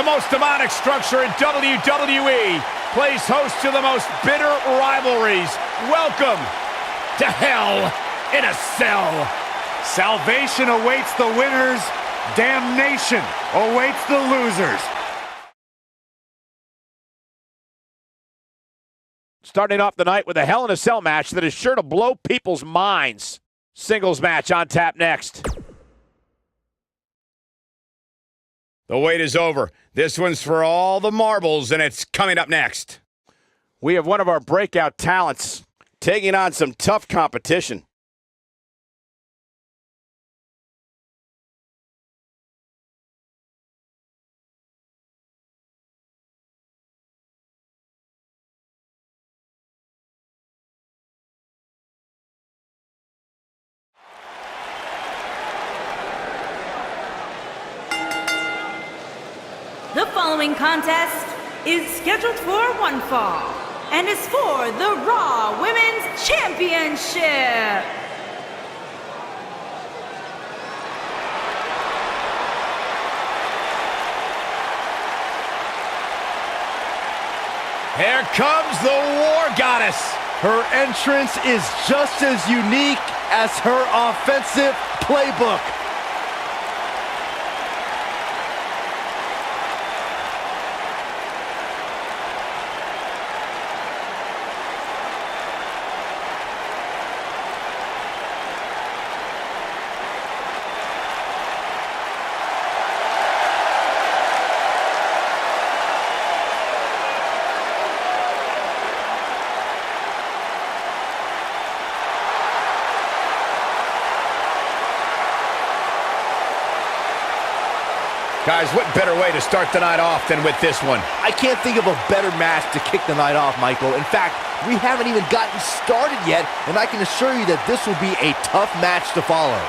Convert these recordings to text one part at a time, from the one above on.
the most demonic structure in WWE, plays host to the most bitter rivalries. Welcome to Hell in a Cell. Salvation awaits the winners. Damnation awaits the losers. Starting off the night with a Hell in a Cell match that is sure to blow people's minds. Singles match on tap next. The wait is over. This one's for all the marbles, and it's coming up next. We have one of our breakout talents taking on some tough competition. The following contest is scheduled for one fall and is for the Raw Women's Championship. Here comes the War Goddess. Her entrance is just as unique as her offensive playbook. Guys, what better way to start the night off than with this one? I can't think of a better match to kick the night off, Michael. In fact, we haven't even gotten started yet, and I can assure you that this will be a tough match to follow.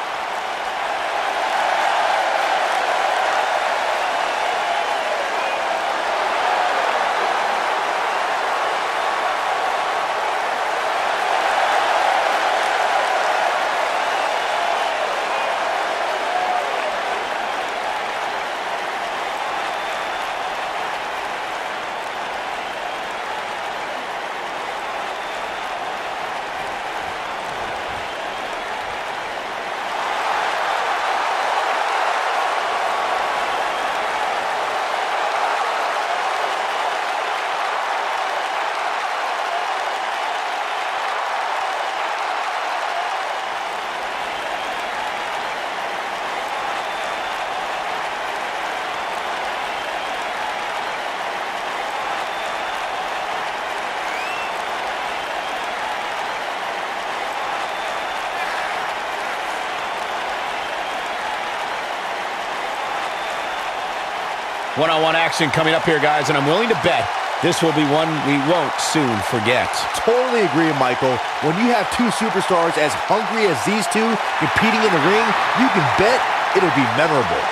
One-on-one action coming up here, guys, and I'm willing to bet this will be one we won't soon forget. Totally agree, Michael. When you have two superstars as hungry as these two competing in the ring, you can bet it'll be memorable.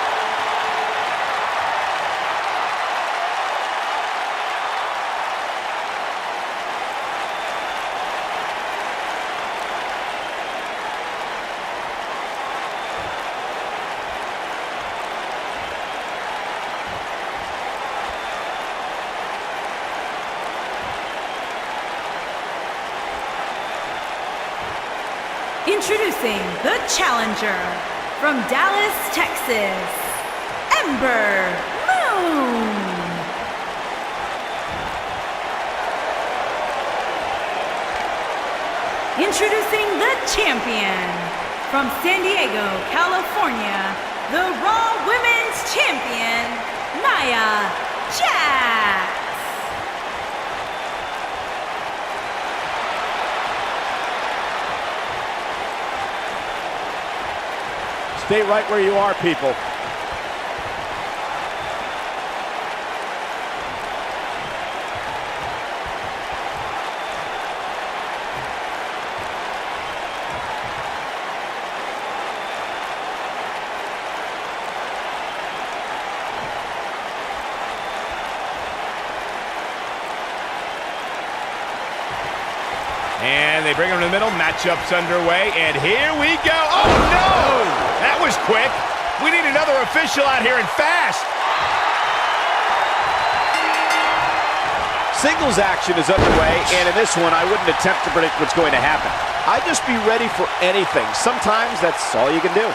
Introducing the challenger from Dallas, Texas, Ember. Introducing the champion from San Diego, California, the Raw Women's Champion, Nia Jax. Stay right where you are, people. And they bring him to the middle. Matchup's underway. And here we go. Oh, no! That was quick. We need another official out here and fast. singles action is underway, and in this one, I wouldn't attempt to predict what's going to happen. I'd just be ready for anything. Sometimes that's all you can do.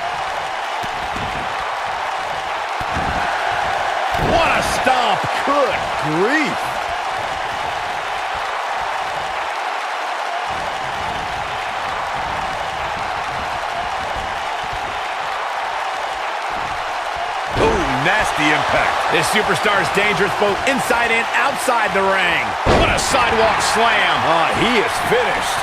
What a stomp! Good grief! Nasty impact. This superstar is dangerous both inside and outside the ring. What a sidewalk slam. He is finished.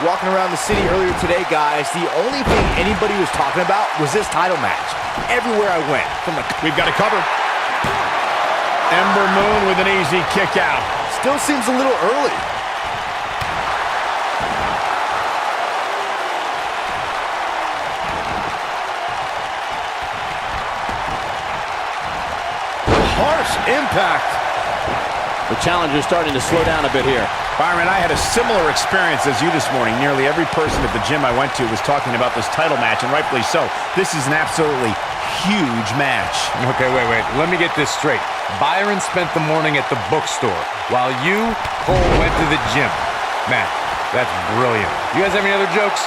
Walking around the city earlier today, guys, the only thing anybody was talking about was this title match. Everywhere I went. We've got it covered. Ember Moon with an easy kick out. Still seems a little early. Harsh impact. The challenger's starting to slow down a bit here. Byron, I had a similar experience as you this morning. Nearly every person at the gym I went to was talking about this title match, and rightfully so. This is an absolutely huge match. Okay, wait. Let me get this straight. Byron spent the morning at the bookstore, while you, Cole, went to the gym. Man, that's brilliant. You guys have any other jokes?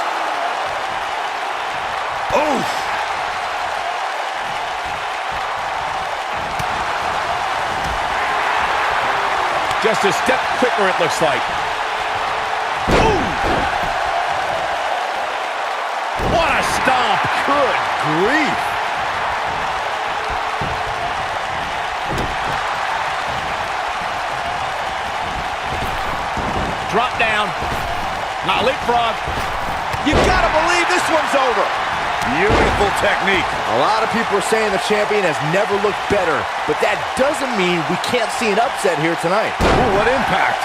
Oof! Just a step quicker, it looks like. Ooh! What a stomp! Good grief! Drop down. Now leapfrog. You gotta believe this one's over. Beautiful technique. A lot of people are saying the champion has never looked better, but that doesn't mean we can't see an upset here tonight. Ooh, what impact.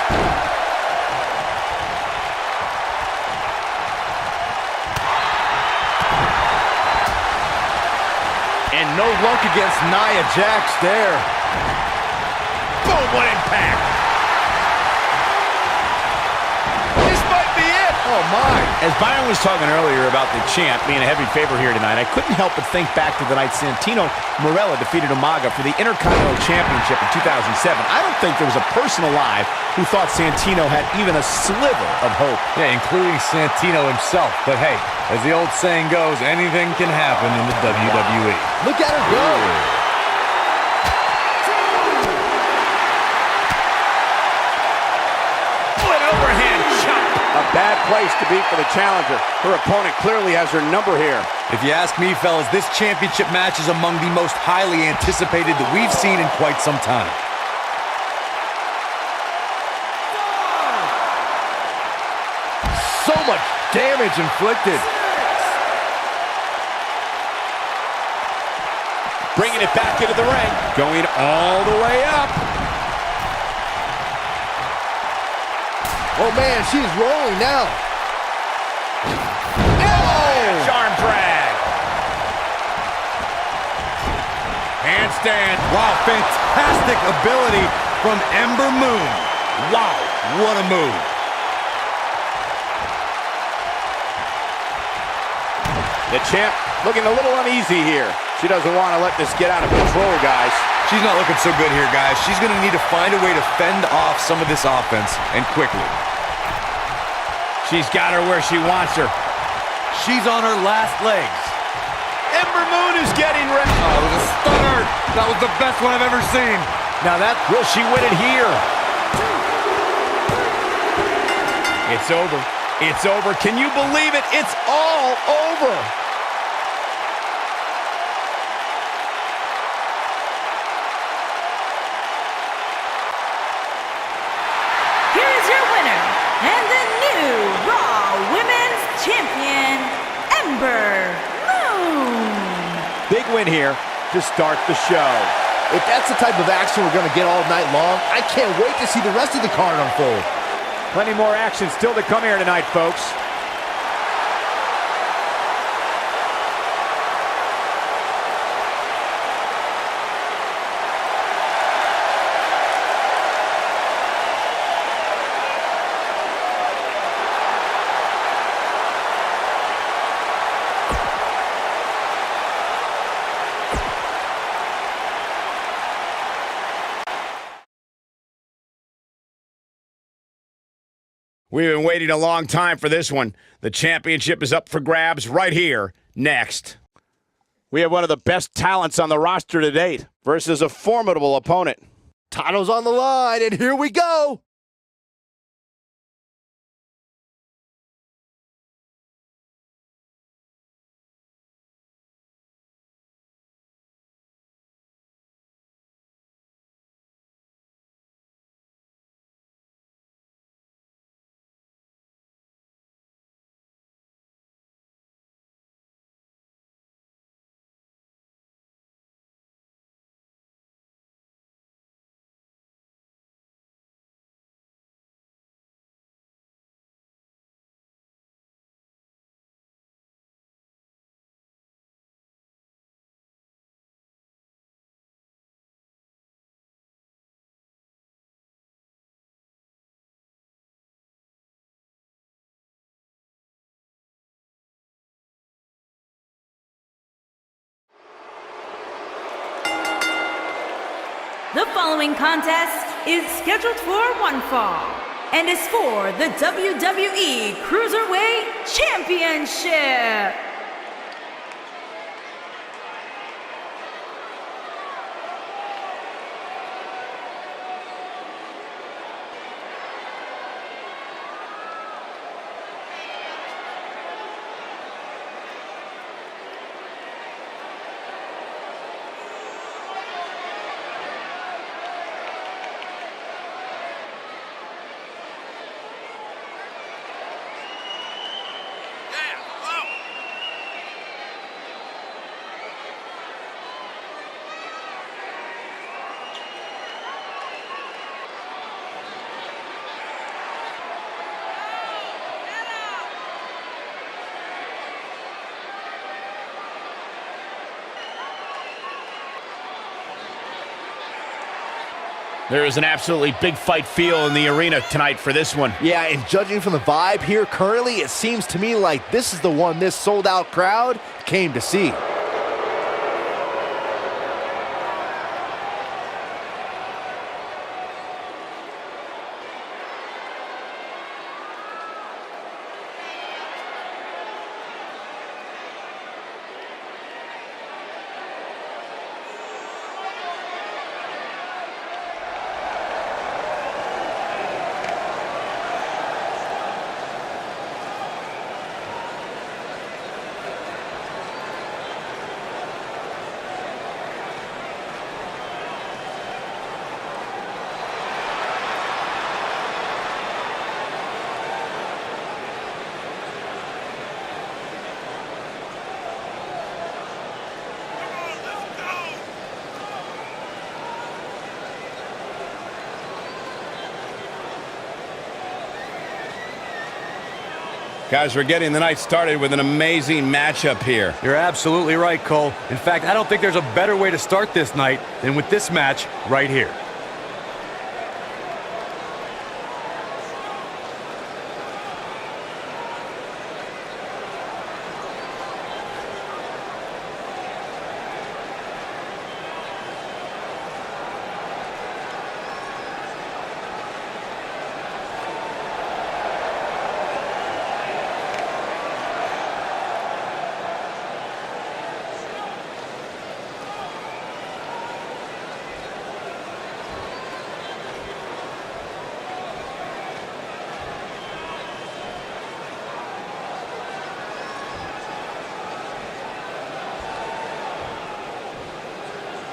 And no luck against Nia Jax there. Boom, what impact. Oh, my. As Byron was talking earlier about the champ being a heavy favorite here tonight, I couldn't help but think back to the night Santino Marella defeated Umaga for the Intercontinental Championship in 2007. I don't think there was a person alive who thought Santino had even a sliver of hope. Yeah, including Santino himself. But hey, as the old saying goes, anything can happen in the WWE. Look at her go. A bad place to be for the challenger. Her opponent clearly has her number here. If you ask me, fellas, this championship match is among the most highly anticipated that we've seen in quite some time. So much damage inflicted. Bringing it back into the ring. Going all the way up. Oh, man, she's rolling now. Oh! Arm drag. Handstand. Wow, fantastic ability from Ember Moon. Wow, what a move. The champ looking a little uneasy here. She doesn't want to let this get out of control, guys. She's not looking so good here, guys. She's going to need to find a way to fend off some of this offense, and quickly. She's got her where she wants her. She's on her last legs. Ember Moon is getting ready. Oh, it was a stunner. That was the best one I've ever seen. Now will she win it here? It's over. It's over. Can you believe it? It's all over. Here is your winner, and the new Raw Women's Champion, Ember Moon. Big win here to start the show. If that's the type of action we're going to get all night long, I can't wait to see the rest of the card unfold. Plenty more action still to come here tonight, folks. We've been waiting a long time for this one. The championship is up for grabs right here, next. We have one of the best talents on the roster to date versus a formidable opponent. Title's on the line, and here we go. The following contest is scheduled for one fall and is for the WWE Cruiserweight Championship. There is an absolutely big fight feel in the arena tonight for this one. Yeah, and judging from the vibe here currently, it seems to me like this is the one this sold-out crowd came to see. Guys, we're getting the night started with an amazing matchup here. You're absolutely right, Cole. In fact, I don't think there's a better way to start this night than with this match right here.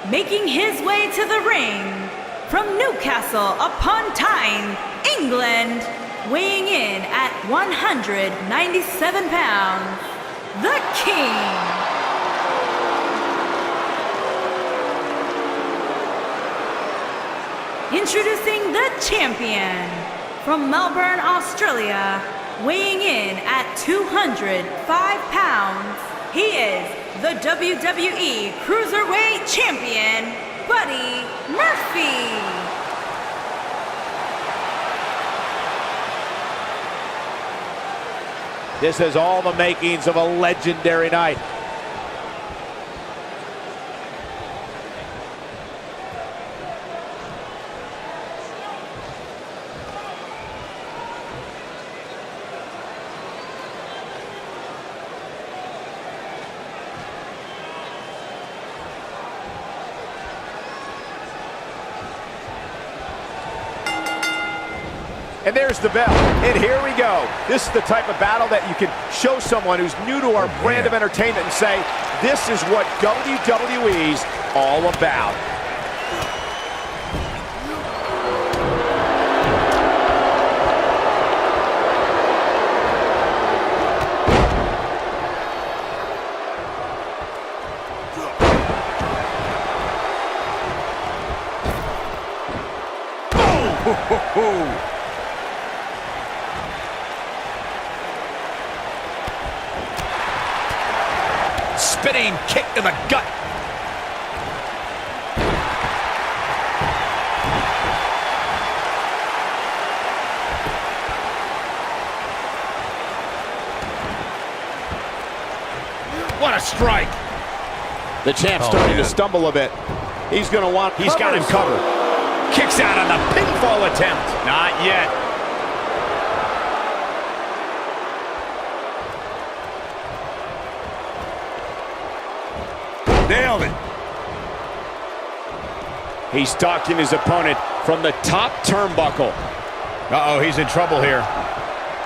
Making his way to the ring from Newcastle upon Tyne, England, weighing in at 197 pounds, the King. Introducing the champion from Melbourne, Australia, weighing in at 205 pounds, he is the WWE Cruiserweight Champion, Buddy Murphy. This has all the makings of a legendary night. And there's the bell. And here we go. This is the type of battle that you can show someone who's new to our brand of entertainment and say, this is what WWE's all about. Spinning kick to the gut. What a strike. The champ's starting to stumble a bit. He's going to want, he's got him covered. Kicks out on the pinfall attempt. Not yet. Nailed it. He's stalking his opponent from the top turnbuckle. Uh-oh, he's in trouble here.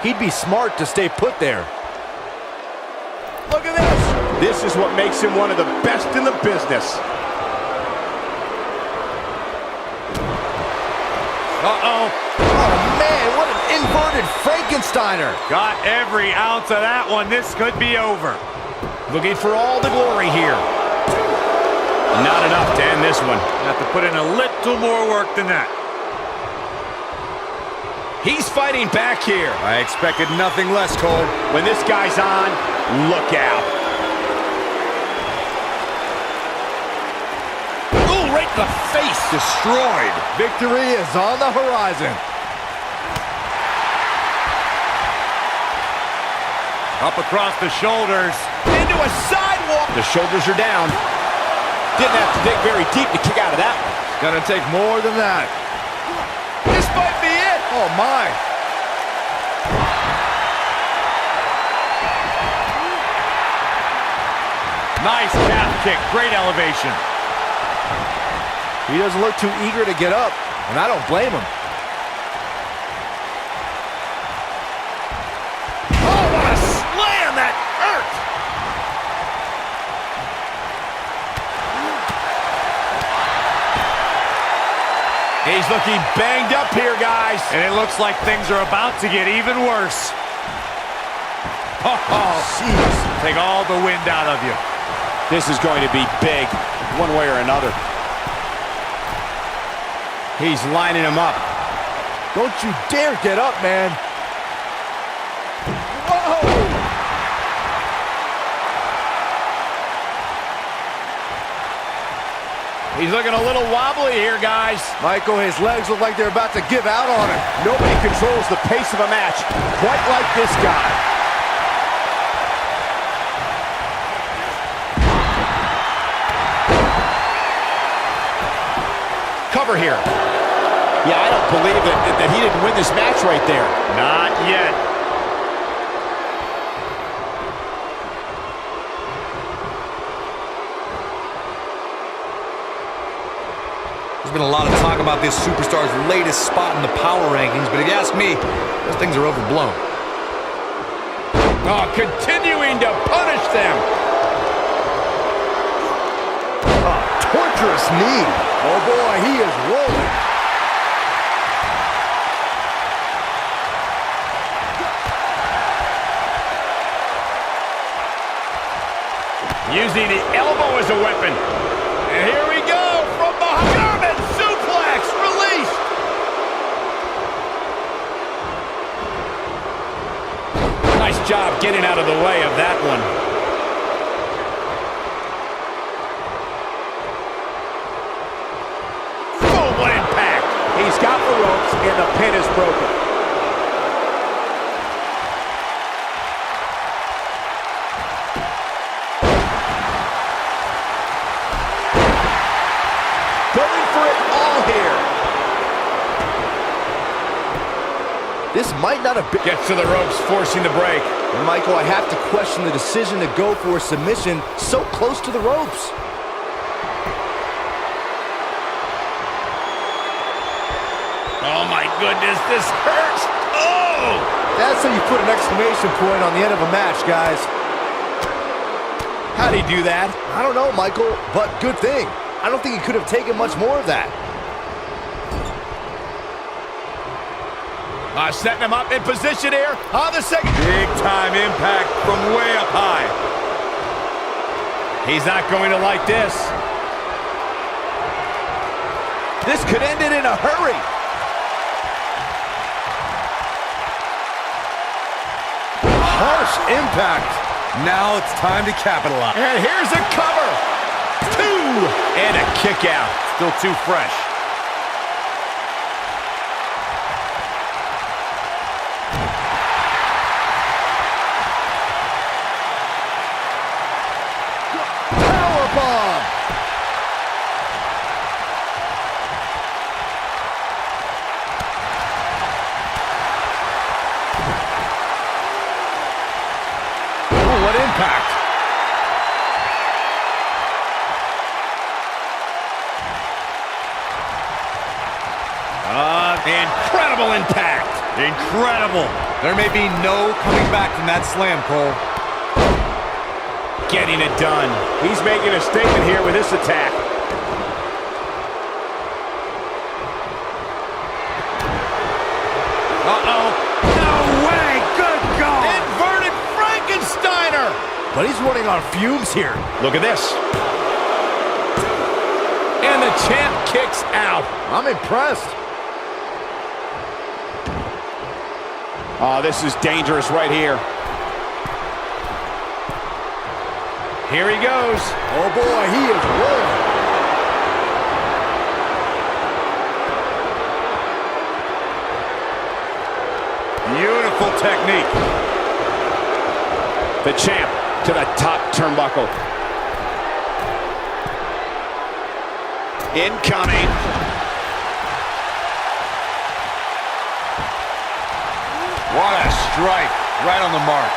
He'd be smart to stay put there. Look at this. This is what makes him one of the best in the business. Uh-oh. Oh, man, what an inverted Frankensteiner. Got every ounce of that one. This could be over. Looking for all the glory here. Not enough to end this one. Have to put in a little more work than that. He's fighting back here. I expected nothing less, Cole. When this guy's on, look out. Ooh, right in the face. Destroyed. Victory is on the horizon. Up across the shoulders. Into a sidewalk. The shoulders are down. Didn't have to dig very deep to kick out of that one. It's gonna take more than that. This might be it. Oh, my. Nice calf kick. Great elevation. He doesn't look too eager to get up, and I don't blame him. Oh, what a slam. That hurt. He's looking banged up here, guys. And it looks like things are about to get even worse. Oh, jeez. Take all the wind out of you. This is going to be big, one way or another. He's lining him up. Don't you dare get up, man. Whoa! He's looking a little wobbly here, guys. Michael, his legs look like they're about to give out on him. Nobody controls the pace of a match quite like this guy. Cover here. Yeah, I don't believe that he didn't win this match right there. Not yet. There's been a lot of talk about this superstar's latest spot in the power rankings, but if you ask me, those things are overblown. Oh, continuing to punish them. Torturous knee. Oh, boy, he is rolling. Using the elbow as a weapon. And here we go from behind. German suplex released. Nice job getting out of the way of that one. Oh, what impact. He's got the ropes and the pin is broken. This might not have been... Gets to the ropes, forcing the break. And Michael, I have to question the decision to go for a submission so close to the ropes. Oh, my goodness, this hurts. Oh! That's how you put an exclamation point on the end of a match, guys. How'd he do that? I don't know, Michael, but good thing. I don't think he could have taken much more of that. Setting him up in position here on the second. Big time impact from way up high. He's not going to like this. This could end it in a hurry. Harsh impact. Now it's time to capitalize. And here's a cover. 2 and a kick out. Still too fresh. Powerbomb. Oh, what impact. Incredible impact. Incredible. There may be no coming back from that slam, Cole. Getting it done. He's making a statement here with this attack. Uh-oh. No way. Good goal. Inverted Frankensteiner. But he's running on fumes here. Look at this. And the champ kicks out. I'm impressed. Oh, this is dangerous right here. Here he goes. Oh boy, he is rolling. Beautiful technique. The champ to the top turnbuckle. Incoming. What a strike. Right on the mark.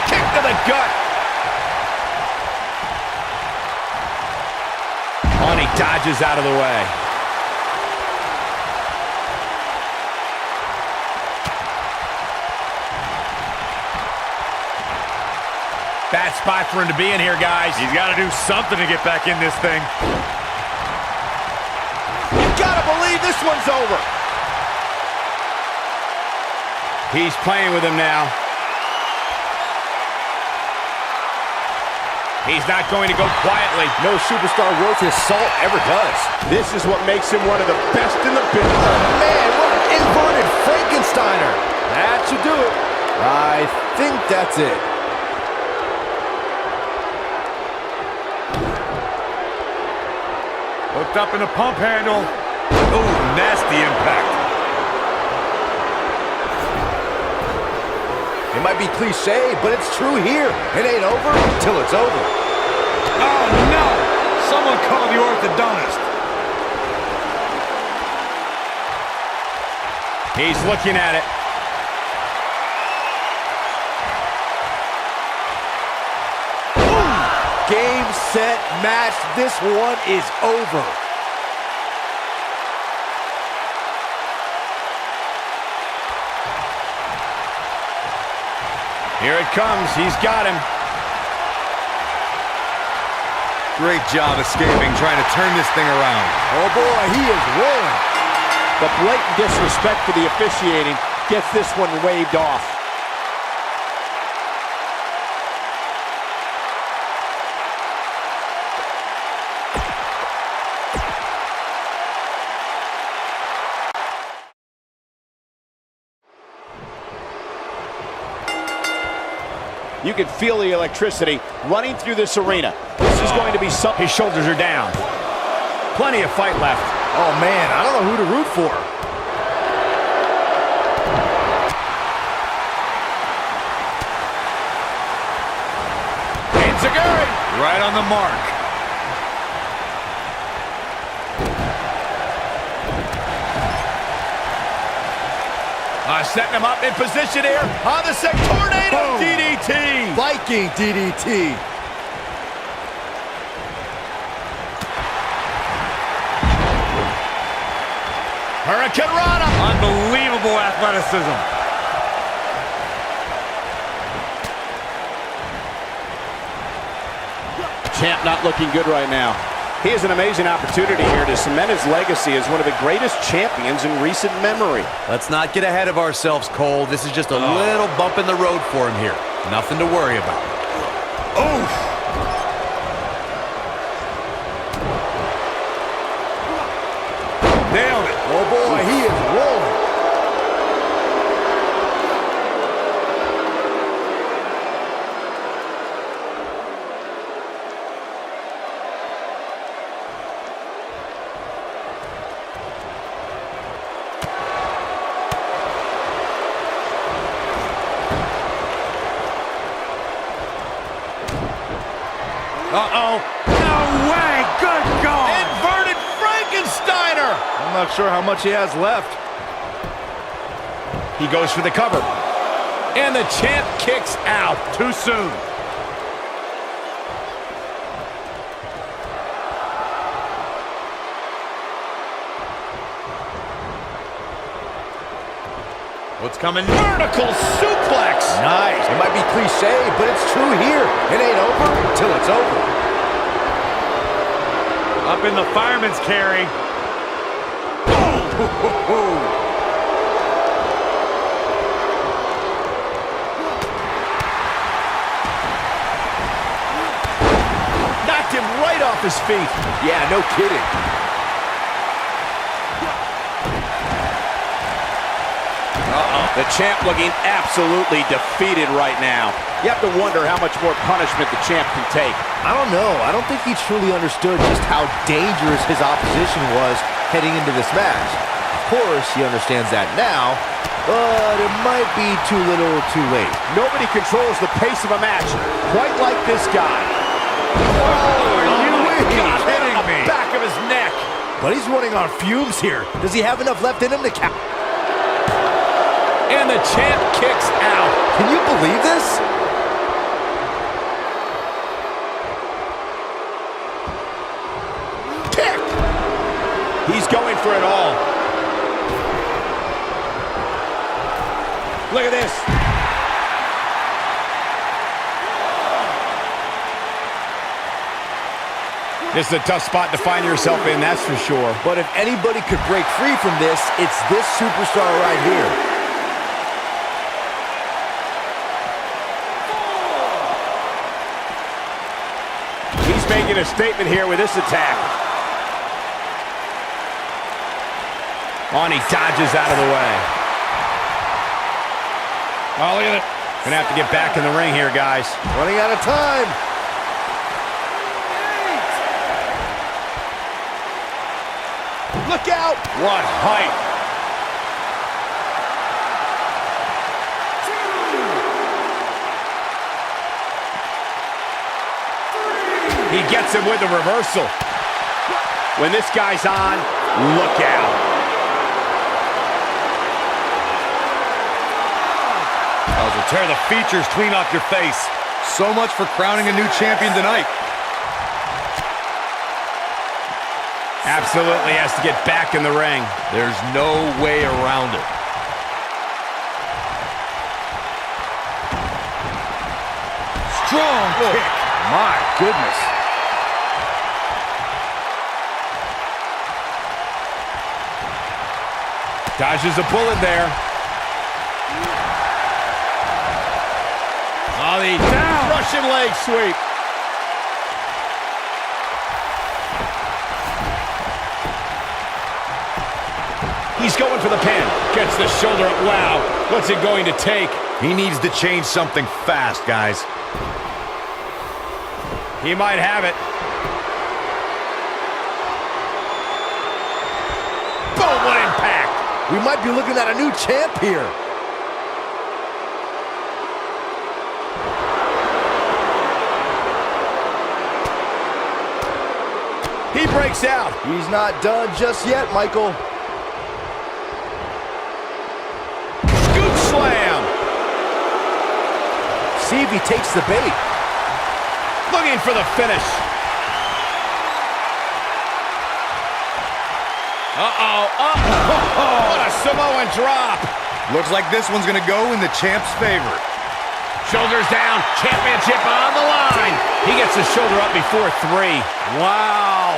Kick to the gut. Oh, and he dodges out of the way. Bad spot for him to be in here, guys. He's got to do something to get back in this thing. Gotta believe this one's over. He's playing with him now. He's not going to go quietly. No superstar worth his salt ever does. This is what makes him one of the best in the business. Oh, man, what an inverted Frankensteiner. That should do it. I think that's it. Hooked up in a pump handle. Oh, nasty impact. It might be cliche, but it's true here. It ain't over until it's over. Oh, no! Someone call the orthodontist. He's looking at it. Game, set, match. This one is over. Here it comes. He's got him. Great job escaping, trying to turn this thing around. Oh, boy, he is rolling. The blatant disrespect for the officiating gets this one waved off. You can feel the electricity running through this arena. This is going to be something. His shoulders are down. Plenty of fight left. Oh, man, I don't know who to root for. Cesaro. Right on the mark. Setting him up in position here on the second tornado DDT. Viking DDT. Hurricane Rana. Unbelievable athleticism. Champ not looking good right now. He has an amazing opportunity here to cement his legacy as one of the greatest champions in recent memory. Let's not get ahead of ourselves, Cole. This is just a little bump in the road for him here. Nothing to worry about. Oof! Nailed it. Oh, boy, he is rolling. Uh-oh. No way. Good God. Inverted Frankensteiner. I'm not sure how much he has left. He goes for the cover. And the champ kicks out. Too soon. What's coming? Vertical suplex. Nice. It might be cliche, but it's true here. It ain't over until it's over. Up in the fireman's carry. Knocked him right off his feet. Yeah, no kidding. The champ looking absolutely defeated right now. You have to wonder how much more punishment the champ can take. I don't know. I don't think he truly understood just how dangerous his opposition was heading into this match. Of course, he understands that now, but it might be too little too late. Nobody controls the pace of a match quite like this guy. Are you kidding me? Back of his neck. But he's running on fumes here. Does he have enough left in him to count? And the champ kicks out. Can you believe this? Kick. He's going for it all. Look at this. This is a tough spot to find yourself in, that's for sure. But if anybody could break free from this, it's this superstar right here. He's making a statement here with this attack. On, he dodges out of the way. Oh, look at it. Gonna have to get back in the ring here, guys. Running out of time. Look out! What height. He gets him with a reversal. When this guy's on, look out. That will tear the features clean off your face. So much for crowning a new champion tonight. Absolutely has to get back in the ring. There's no way around it. Strong kick. My goodness. Dodges a bullet there. Oh, the Russian leg sweep. He's going for the pin. Gets the shoulder up. Wow, what's it going to take? He needs to change something fast, guys. He might have it. Boom, what impact. We might be looking at a new champ here. He breaks out. He's not done just yet, Michael. Scoop slam. See if he takes the bait. Looking for the finish. What a Samoan drop. Looks like this one's gonna go in the champ's favor. Shoulders down, championship on the line. He gets his shoulder up before 3. Wow.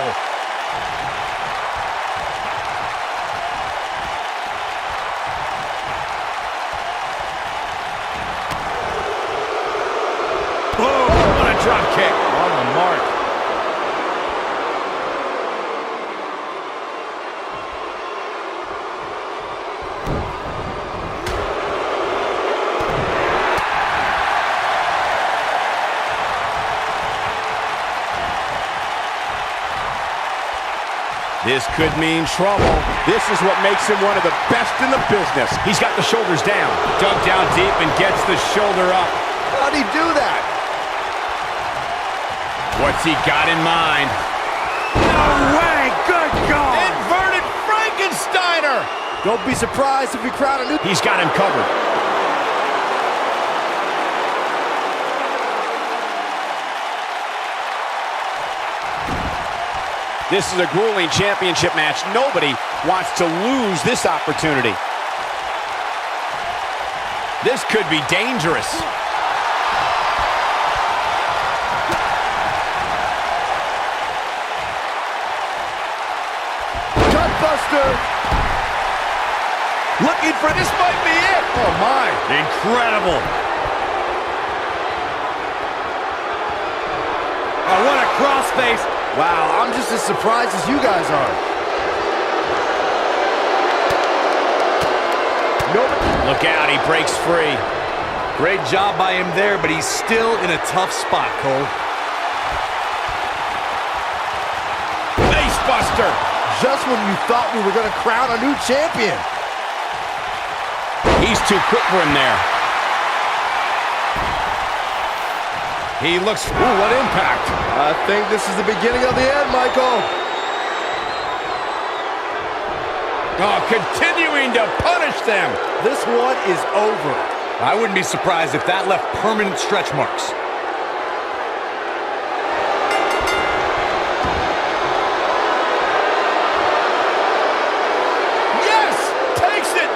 Boom, what a drop kick. On the mark. This could mean trouble. This is what makes him one of the best in the business. He's got the shoulders down, dug down deep, and gets the shoulder up. How'd he do that? What's he got in mind? No way! Good God! Inverted Frankensteiner! Don't be surprised if we crowd a new... He's got him covered. This is a grueling championship match. Nobody wants to lose this opportunity. This could be dangerous. Gutbuster! Looking for this might be it. Oh my. Incredible. Oh, what a crossface. Wow, I'm just as surprised as you guys are. Nope. Look out, he breaks free. Great job by him there, but he's still in a tough spot, Cole. Facebuster. Just when you thought we were going to crown a new champion. He's too quick for him there. He looks... Ooh, what impact. I think this is the beginning of the end, Michael. Oh, continuing to punish them. This one is over. I wouldn't be surprised if that left permanent stretch marks. Yes! Takes it!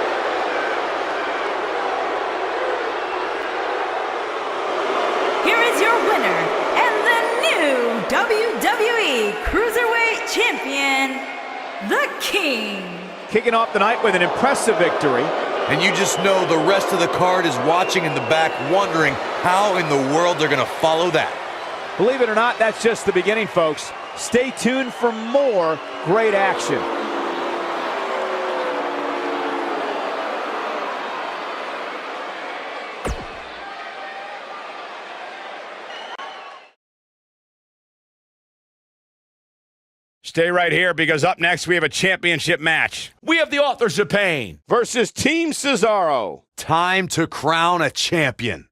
Here is your winner and the new WWE Cruiserweight Champion, The King. Kicking off the night with an impressive victory. And you just know the rest of the card is watching in the back, wondering how in the world they're going to follow that. Believe it or not, that's just the beginning, folks. Stay tuned for more great action. Stay right here because up next we have a championship match. We have the Authors of Pain versus Team Cesaro. Time to crown a champion.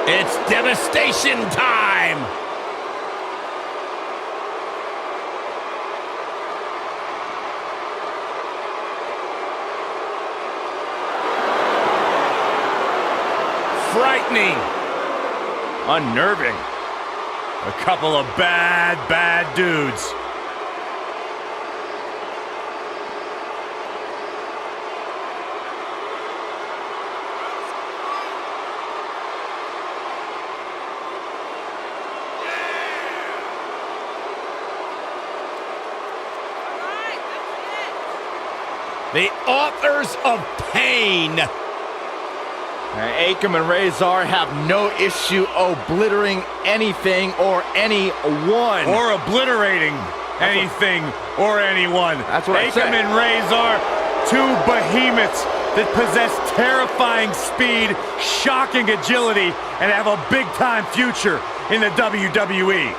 It's devastation time! Frightening. Unnerving. A couple of bad dudes. The Authors of Pain. Akam and Razor have no issue obliterating anything or anyone. Or obliterating anything or anyone. That's what I said. Akam and Razor, two behemoths that possess terrifying speed, shocking agility, and have a big-time future in the WWE.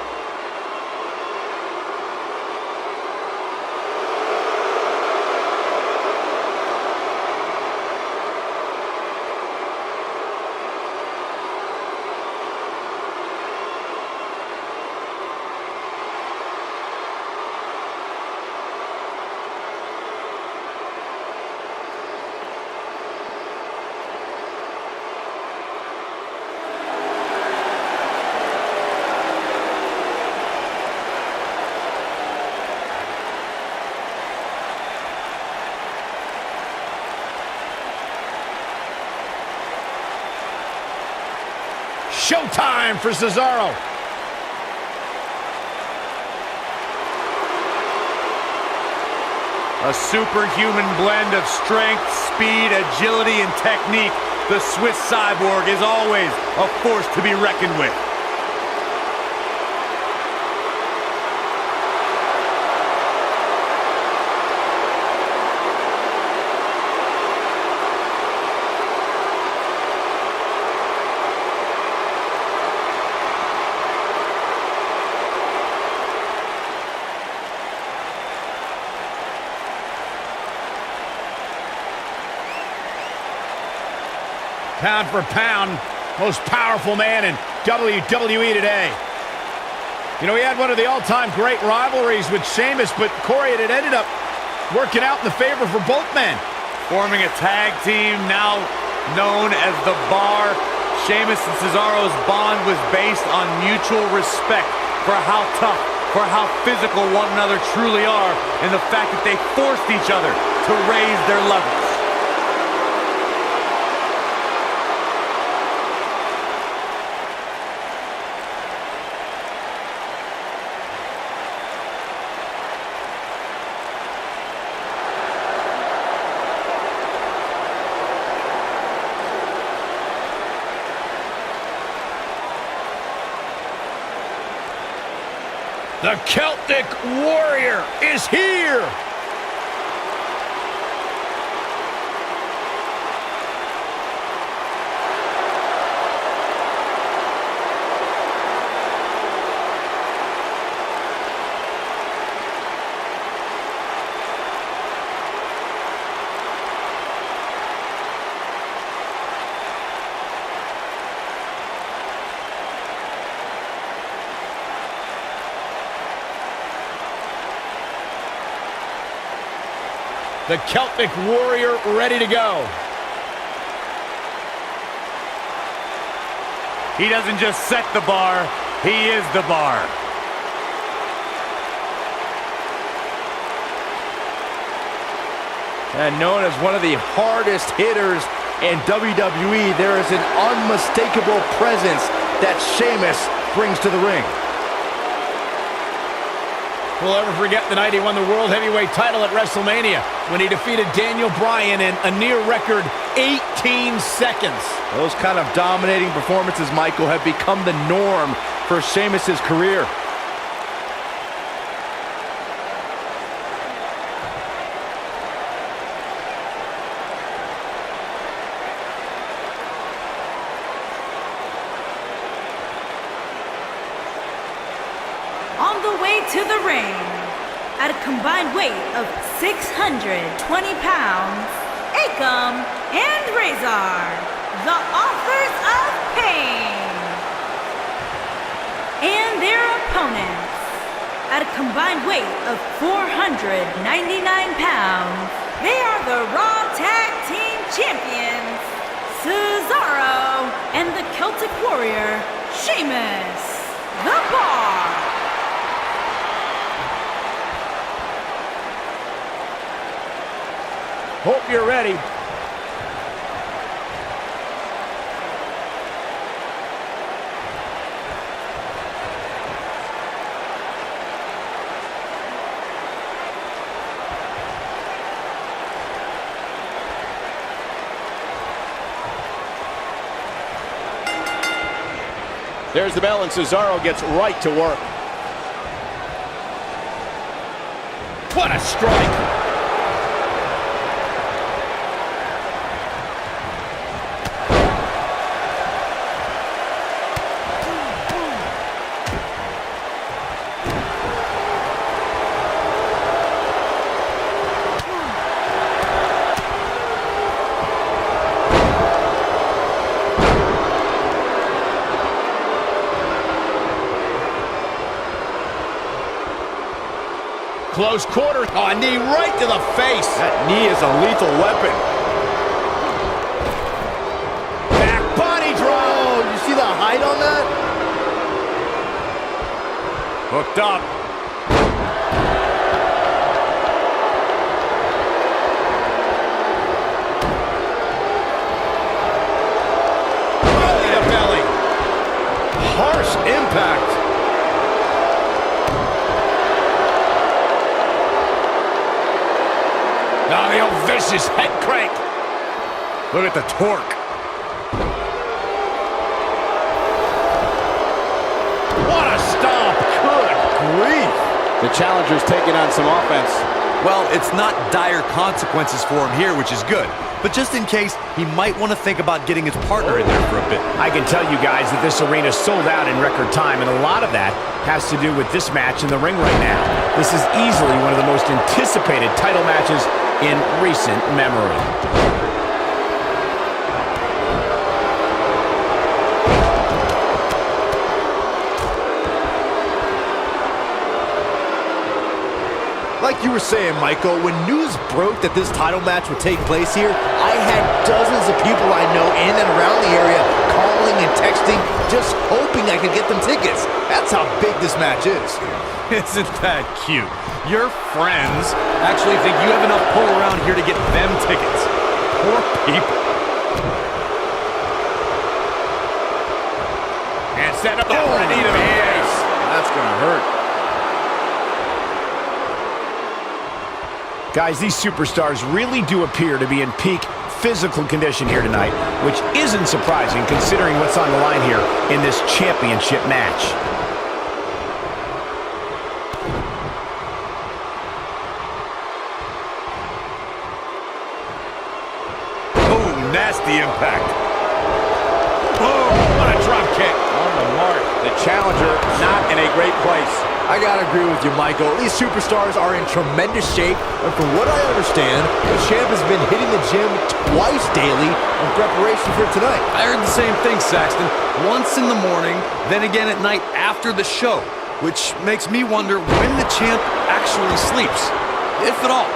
showtime for Cesaro. A superhuman blend of strength, speed, agility, and technique. The Swiss Cyborg is always a force to be reckoned with. Pound for pound, most powerful man in WWE today. You know, he had one of the all-time great rivalries with Sheamus, but Corey, it had ended up working out in the favor for both men. Forming a tag team now known as The Bar, Sheamus and Cesaro's bond was based on mutual respect for how tough, for how physical one another truly are, and the fact that they forced each other to raise their levels. The Celtic Warrior is here! The Celtic Warrior ready to go. He doesn't just set the bar, he is the bar. And known as one of the hardest hitters in WWE, there is an unmistakable presence that Sheamus brings to the ring. We'll ever forget the night he won the World Heavyweight title at WrestleMania when he defeated Daniel Bryan in a near-record 18 seconds. Those kind of dominating performances, Michael, have become the norm for Sheamus' career. On the way to the ring, at a combined weight of 620 pounds, Akam and Razor, the authors of pain. And their opponents, at a combined weight of 499 pounds, they are the Raw Tag Team Champions, Cesaro and the Celtic Warrior, Sheamus, the Bar. Hope you're ready. There's the bell, and Cesaro gets right to work. What a strike! Close quarter. Oh, a knee right to the face. That knee is a lethal weapon. Back body drop. Oh, you see the height on that? Hooked up. Belly to belly. vicious head crank. Look at the torque. What a stomp. Good grief. The challenger's taking on some offense. Well, it's not dire consequences for him here, which is good. But just in case, he might want to think about getting his partner in there for a bit. I can tell you guys that this arena sold out in record time, and a lot of that has to do with this match in the ring right now. This is easily one of the most anticipated title matches in recent memory. Like you were saying, Michael, when news broke that this title match would take place here, I had dozens of people I know in and around the area calling and texting, just hoping I could get them tickets. That's how big this match is. Isn't that cute? Your friends actually think you have enough pull around here to get them tickets. Poor people. And set up that for a knee to the face. That's going to hurt. Guys, these superstars really do appear to be in peak physical condition here tonight, which isn't surprising considering what's on the line here in this championship match. Oh, nasty impact. Oh, what a drop kick. On the mark. The challenger not in a great place. I gotta agree with you, Michael. These superstars are in tremendous shape, and from what I understand, the champ has been hitting the gym twice daily in preparation for tonight. I heard the same thing, Saxton. Once in the morning, then again at night after the show, which makes me wonder when the champ actually sleeps, if at all.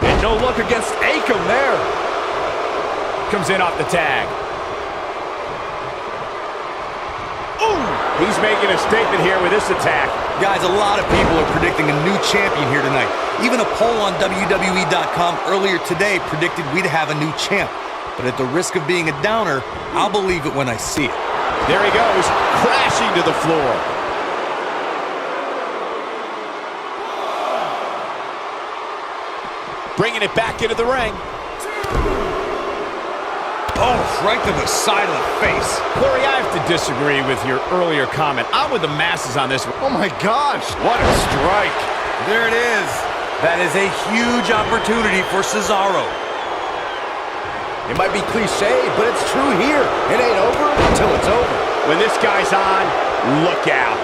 And no look against Akam there. Comes in off the tag. He's making a statement here with this attack. Guys, a lot of people are predicting a new champion here tonight. Even a poll on WWE.com earlier today predicted we'd have a new champ. But at the risk of being a downer, I'll believe it when I see it. There he goes, crashing to the floor. Bringing it back into the ring. Oh, right to the side of the face. Corey, I have to disagree with your earlier comment. I'm with the masses on this one. Oh my gosh! What a strike. There it is. That is a huge opportunity for Cesaro. It might be cliche, but it's true here. It ain't over until it's over. When this guy's on, look out.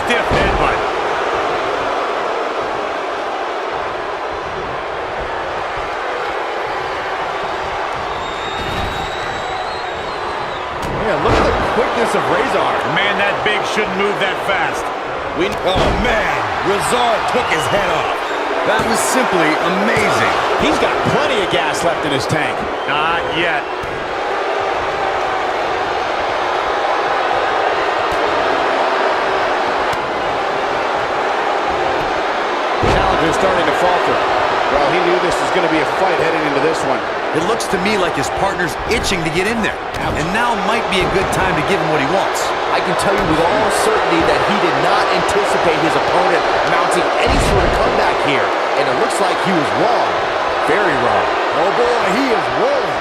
Stiff headbutt. Man, look at the quickness of Razor. Man, that big shouldn't move that fast. Oh, man. Razor took his head off. That was simply amazing. He's got plenty of gas left in his tank. Not yet. Challenger's starting to falter. Well, he knew this was going to be a fight heading into this one. It looks to me like his partner's itching to get in there. And now might be a good time to give him what he wants. I can tell you with all certainty that he did not anticipate his opponent mounting any sort of comeback here. And it looks like he was wrong. Very wrong. Oh boy, he is rolling.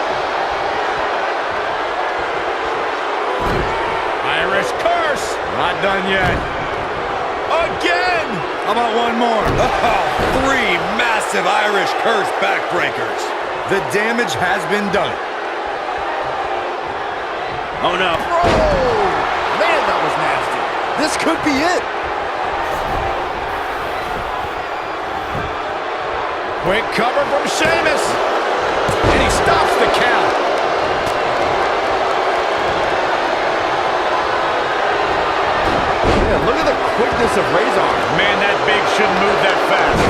Irish curse. Not done yet. Again. How about one more? Oh, 3 massive Irish curse backbreakers. The damage has been done. Oh, no. Oh, man, that was nasty. This could be it. Quick cover from Sheamus. And he stops the count. Yeah, look at the quickness of Razor. Man, that big shouldn't move that fast.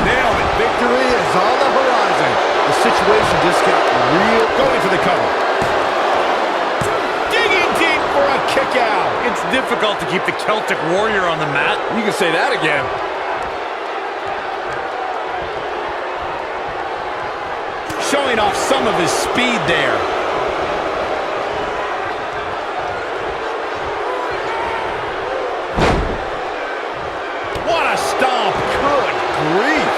Nailed it. Victory is on the horizon. The situation just got real. Going for the cover. for a kick out. It's difficult to keep the Celtic Warrior on the mat. You can say that again. Showing off some of his speed there. What a stomp. Good grief.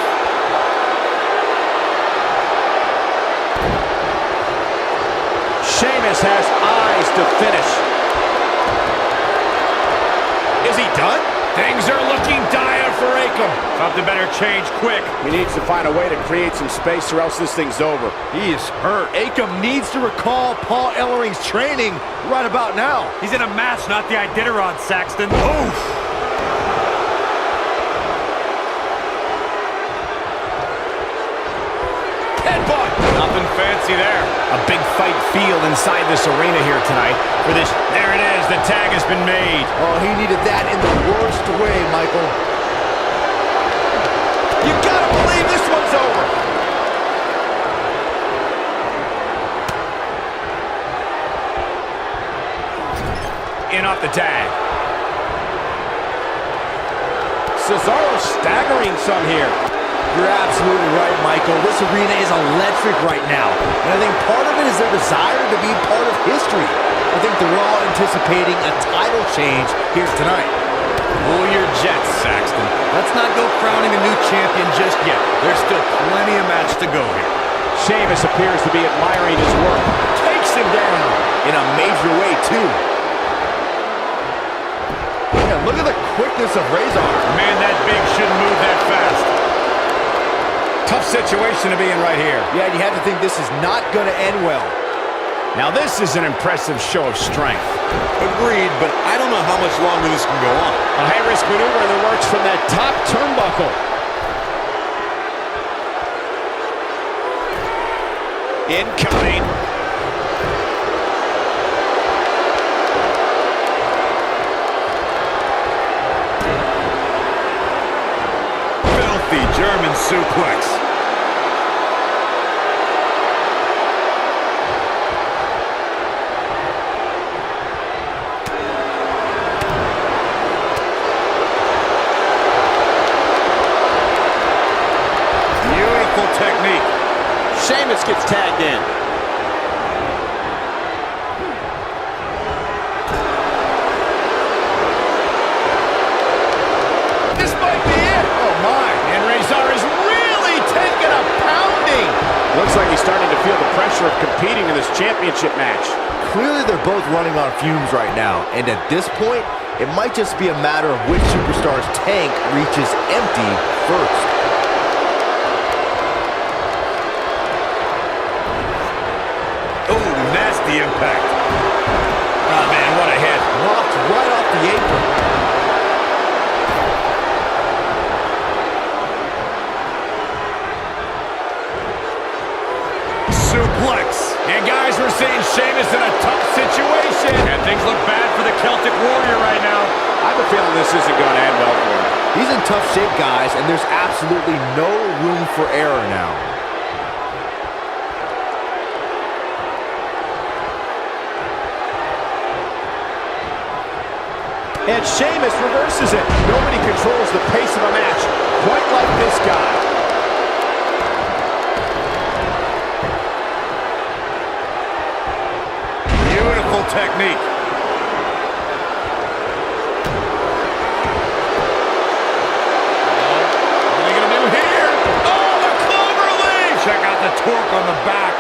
Sheamus has eyes to finish. Is he done? Things are looking dire for Akam. Something better change quick. He needs to find a way to create some space or else this thing's over. He is hurt. Akam needs to recall Paul Ellering's training right about now. He's in a match, not the Iditarod, Saxton. Oof! Headbutt. Nothing fancy there. A big fight feel inside this arena here tonight for this. There it is. The tag has been made. Oh, he needed that in the worst way, Michael. You gotta believe this one's over. In off the tag. Cesaro staggering some here. You're absolutely right, Michael. This arena is electric right now. And I think part of it is their desire to be part of history. I think they're all anticipating a title change here tonight. Cool your jets, Saxton. Let's not go crowning a new champion just yet. There's still plenty of match to go here. Sheamus appears to be admiring his work. Takes him down in a major way, too. Yeah, look at the quickness of Razor. Man, that big shouldn't move that fast. Tough situation to be in right here. Yeah, you have to think this is not going to end well. Now this is an impressive show of strength. Agreed, but I don't know how much longer this can go on. A high-risk maneuver in the works from that top turnbuckle. Incoming. Filthy German suplex. Technique. Sheamus gets tagged in. This might be it. Oh my. And Razor is really taking a pounding. Looks like he's starting to feel the pressure of competing in this championship match. Clearly, they're both running on fumes right now. And at this point, it might just be a matter of which superstar's tank reaches empty first. The impact. Oh man, what a hit. Knocked right off the apron. Suplex. And guys, we're seeing Sheamus in a tough situation. And things look bad for the Celtic Warrior right now. I have a feeling this isn't going to end well for him. He's in tough shape, guys, and there's absolutely no room for error now. And Sheamus reverses it. Nobody controls the pace of a match quite like this guy. Beautiful technique. What are they going to do here? Oh, the clover leaf! Check out the torque on the back.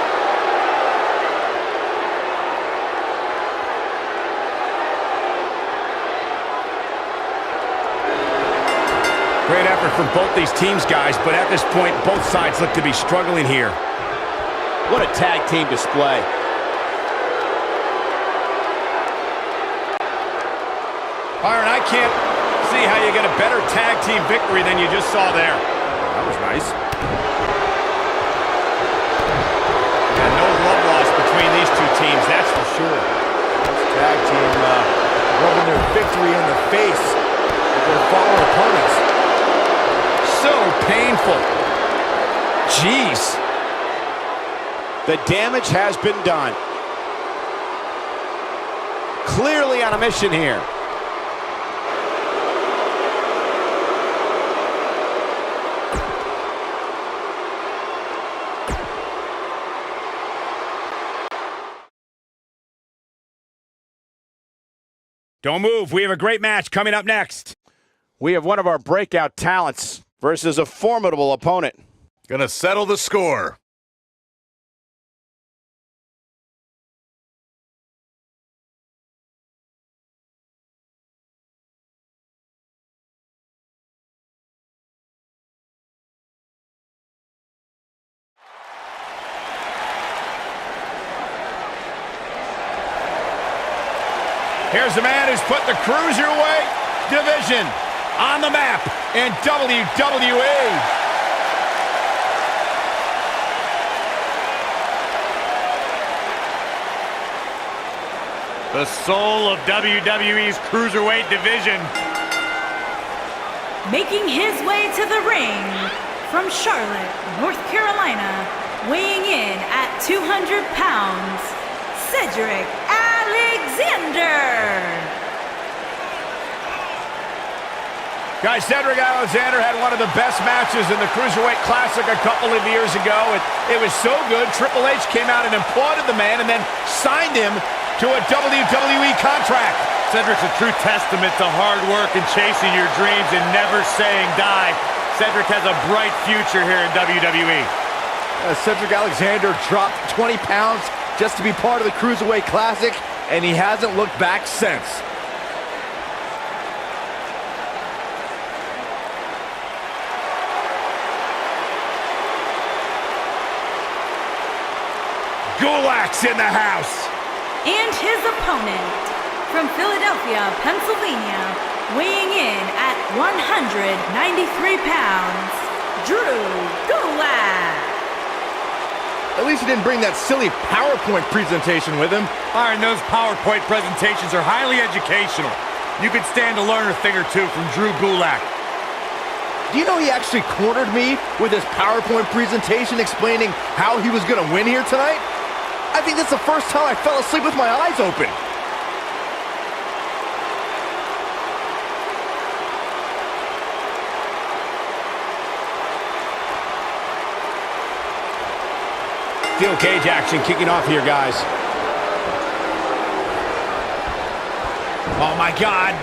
Great effort from both these teams, guys, but at this point, both sides look to be struggling here. What a tag team display. Byron, I can't see how you get a better tag team victory than you just saw there. That was nice. And no love lost between these two teams, that's for sure. This tag team rubbing their victory in the face of their fallen opponents. So painful. Jeez. The damage has been done. clearly on a mission here. Don't move. We have a great match coming up next. We have one of our breakout talents versus a formidable opponent. Gonna settle the score. Here's the man who's put the Cruiserweight division on the map in WWE. The soul of WWE's Cruiserweight division. Making his way to the ring from Charlotte, North Carolina, weighing in at 200 pounds, Cedric Alexander. Guys, Cedric Alexander had one of the best matches in the Cruiserweight Classic a couple of years ago. It was so good, Triple H came out and applauded the man and then signed him to a WWE contract. Cedric's a true testament to hard work and chasing your dreams and never saying die. Cedric has a bright future here in WWE. Cedric Alexander dropped 20 pounds just to be part of the Cruiserweight Classic, and he hasn't looked back since. Gulak's in the house. And his opponent from Philadelphia, Pennsylvania, weighing in at 193 pounds, Drew Gulak. At least he didn't bring that silly PowerPoint presentation with him. And those PowerPoint presentations are highly educational. You could stand to learn a thing or two from Drew Gulak. Do you know he actually cornered me with his PowerPoint presentation explaining how he was going to win here tonight? I think that's the first time I fell asleep with my eyes open. Steel cage action kicking off here, guys. Oh, my God.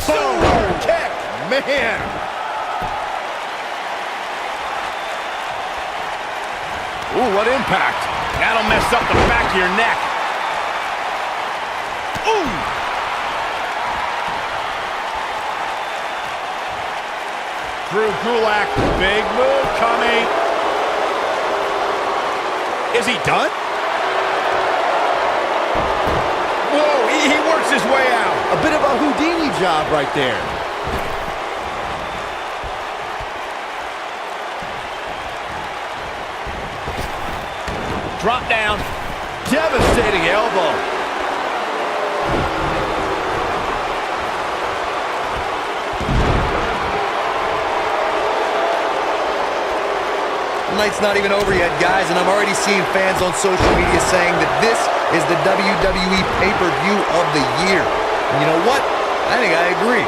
Boom! Kick! Man! Ooh, what impact. That'll mess up the back of your neck. Ooh! Drew Gulak, big move coming. Is he done? Whoa, he works his way out. A bit of a Houdini job right there. Drop down. Devastating elbow. The night's not even over yet, guys, and I'm already seeing fans on social media saying that this is the WWE pay-per-view of the year. And you know what? I think I agree.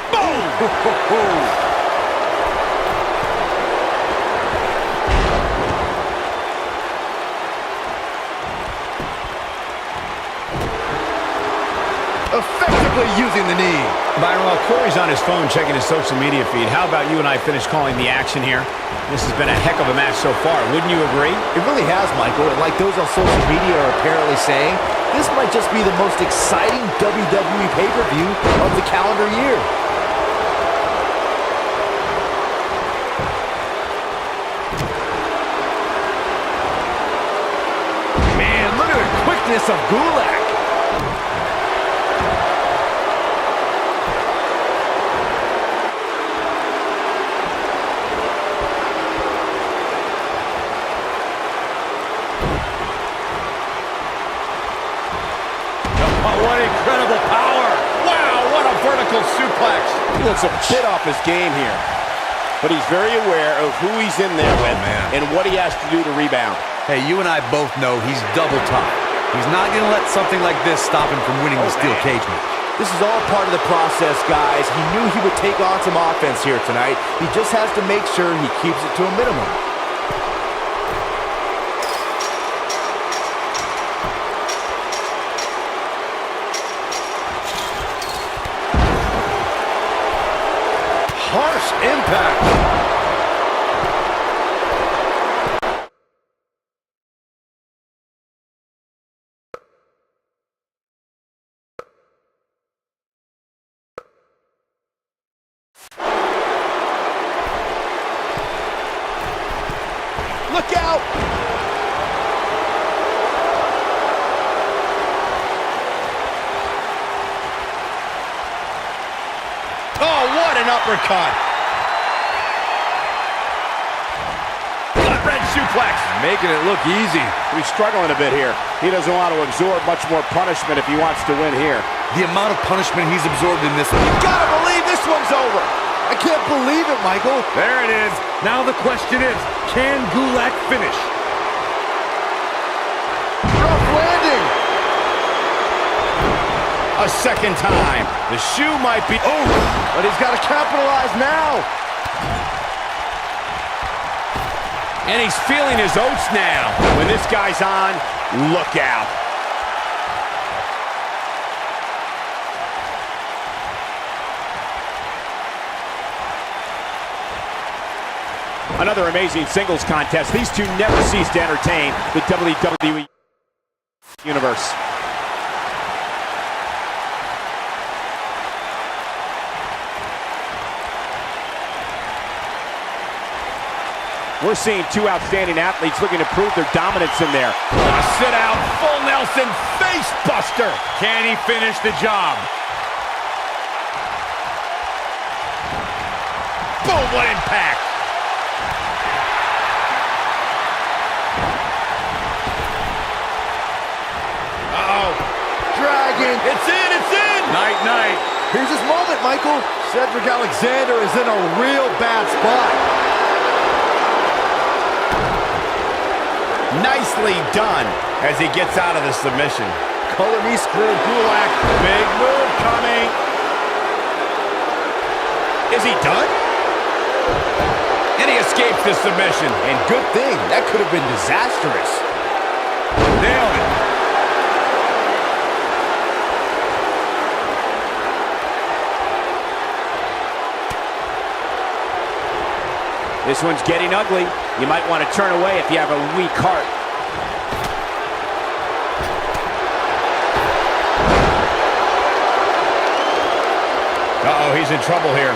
Boom! Effectively using the knee. Byron, while Corey's on his phone checking his social media feed, how about you and I finish calling the action here? This has been a heck of a match so far. Wouldn't you agree? It really has, Michael. Like those on social media are apparently saying, this might just be the most exciting WWE pay-per-view of the calendar year. Man, look at the quickness of Gulak. What incredible power. Wow, what a vertical suplex. He looks a bit off his game here, but he's very aware of who he's in there with and what he has to do to rebound. Hey, you and I both know he's double tough. He's not going to let something like this stop him from winning the steel cage match. This is all part of the process, guys. He knew he would take on some offense here tonight. He just has to make sure he keeps it to a minimum. Harsh impact. Look out! Oh, what an uppercut. Red suplex. Making it look easy. He's struggling a bit here. He doesn't want to absorb much more punishment if he wants to win here. The amount of punishment he's absorbed in this one. You gotta believe this one's over. I can't believe it, Michael. There it is. Now the question is, can Gulak finish? Rough landing. A second time. The shoe might be over. But he's got to capitalize now. And he's feeling his oats now. When this guy's on, look out. Another amazing singles contest. These two never cease to entertain the WWE Universe. We're seeing two outstanding athletes looking to prove their dominance in there. A sit-out, full Nelson, face buster. Can he finish the job? Boom, what impact. Dragon. It's in, it's in. Night, night. Here's his moment, Michael. Cedric Alexander is in a real bad spot. Nicely done as he gets out of the submission. Color me screwed, Gulak. Big move coming. Is he done? And he escapes the submission. And good thing, that could have been disastrous. Nailed it. This one's getting ugly. You might want to turn away if you have a weak heart. Uh-oh, he's in trouble here.